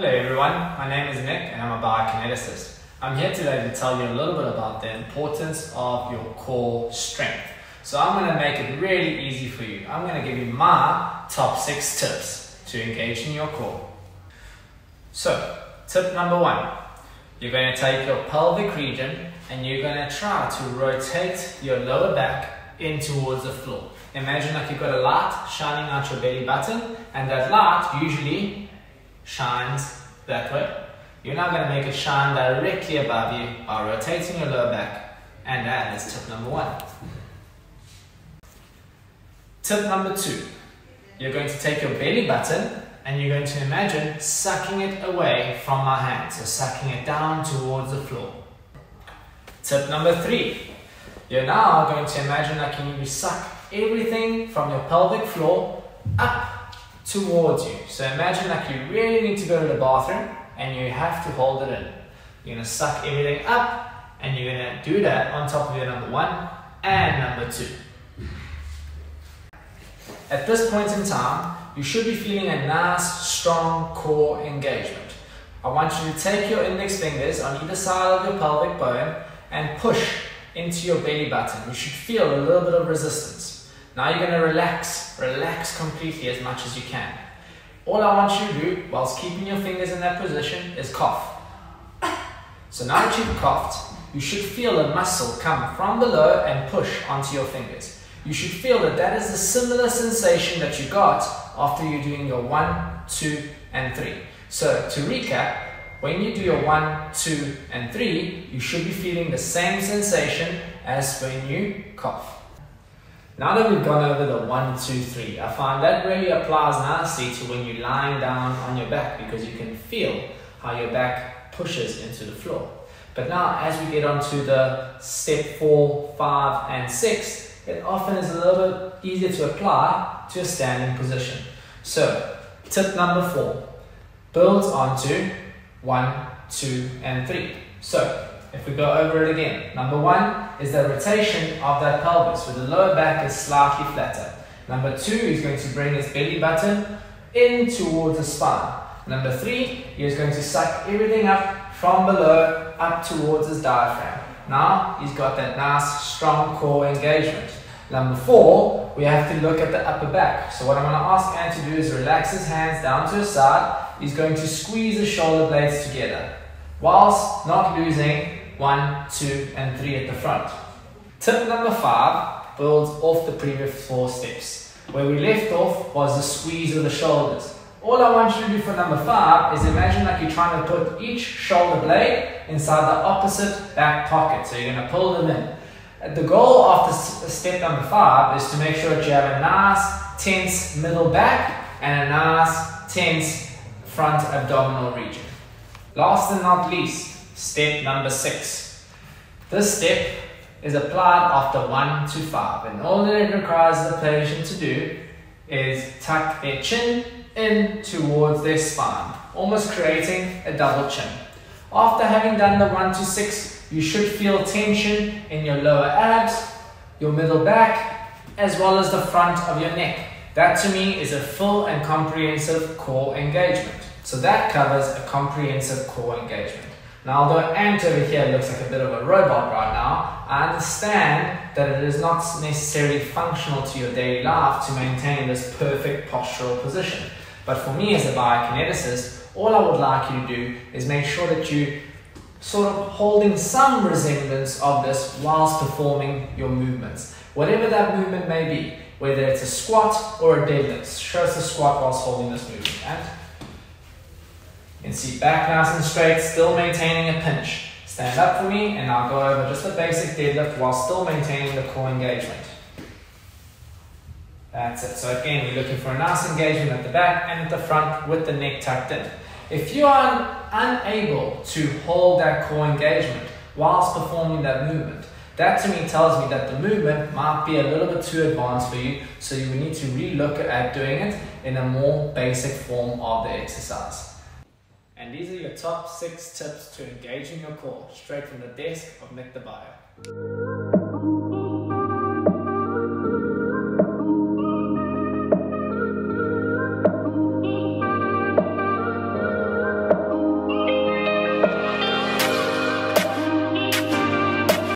Hello everyone, my name is Nick and I'm a biokineticist. I'm here today to tell you a little bit about the importance of your core strength. So I'm going to make it really easy for you. I'm going to give you my top 6 tips to engage in your core. So, tip number 1. You're going to take your pelvic region and you're going to try to rotate your lower back in towards the floor. Imagine like you've got a light shining out your belly button, and that light usually shines that way. You're now going to make it shine directly above you by rotating your lower back, and that is tip number 1. Tip number 2. You're going to take your belly button and you're going to imagine sucking it away from my hand, so sucking it down towards the floor. Tip number 3. You're now going to imagine like you need to suck everything from your pelvic floor up towards you. So imagine like you really need to go to the bathroom and you have to hold it in. You're going to suck everything up and you're going to do that on top of your number 1 and number 2. At this point in time, you should be feeling a nice, strong core engagement. I want you to take your index fingers on either side of your pelvic bone and push into your belly button. You should feel a little bit of resistance. Now you're going to relax completely as much as you can. All I want you to do, whilst keeping your fingers in that position, is cough. So now that you've coughed, you should feel a muscle come from below and push onto your fingers. You should feel that that is the similar sensation that you got after you're doing your 1, 2, and 3. So to recap, when you do your 1, 2, and 3, you should be feeling the same sensation as when you cough. Now that we've gone over the 1, 2, 3, I find that really applies nicely to when you're lying down on your back, because you can feel how your back pushes into the floor. But now as we get onto the step 4, 5, and 6, it often is a little bit easier to apply to a standing position. So, tip number 4 builds onto 1, 2, and 3. So, if we go over it again, number 1 is the rotation of that pelvis, where the lower back is slightly flatter. Number 2 is going to bring his belly button in towards the spine. Number 3, he is going to suck everything up from below up towards his diaphragm. Now he's got that nice strong core engagement. Number 4, we have to look at the upper back. So what I'm going to ask Ant to do is relax his hands down to his side. He's going to squeeze the shoulder blades together, whilst not losing 1, 2, and 3 at the front. Tip number 5 builds off the previous 4 steps. Where we left off was the squeeze of the shoulders. All I want you to do for number 5 is imagine like you're trying to put each shoulder blade inside the opposite back pocket. So you're going to pull them in. The goal after step number 5 is to make sure that you have a nice, tense middle back and a nice, tense front abdominal region. Last and not least, step number 6. This step is applied after 1 to 5, and all that it requires the patient to do is tuck their chin in towards their spine, almost creating a double chin. After having done the 1 to 6, you should feel tension in your lower abs, your middle back, as well as the front of your neck. That to me is a full and comprehensive core engagement. So that covers a comprehensive core engagement. Now although Ant over here looks like a bit of a robot right now, I understand that it is not necessarily functional to your daily life to maintain this perfect postural position. But for me as a biokineticist, all I would like you to do is make sure that you sort of holding some resemblance of this whilst performing your movements. Whatever that movement may be, whether it's a squat or a deadlift. Show us the squat whilst holding this movement. And you can see back nice and straight, still maintaining a pinch. Stand up for me and I'll go over just a basic deadlift while still maintaining the core engagement. That's it. So again, we're looking for a nice engagement at the back and at the front with the neck tucked in. If you are unable to hold that core engagement whilst performing that movement, that to me tells me that the movement might be a little bit too advanced for you, so you need to re-look at doing it in a more basic form of the exercise. And these are your top 6 tips to engaging your core, straight from the desk of Nick the Bio.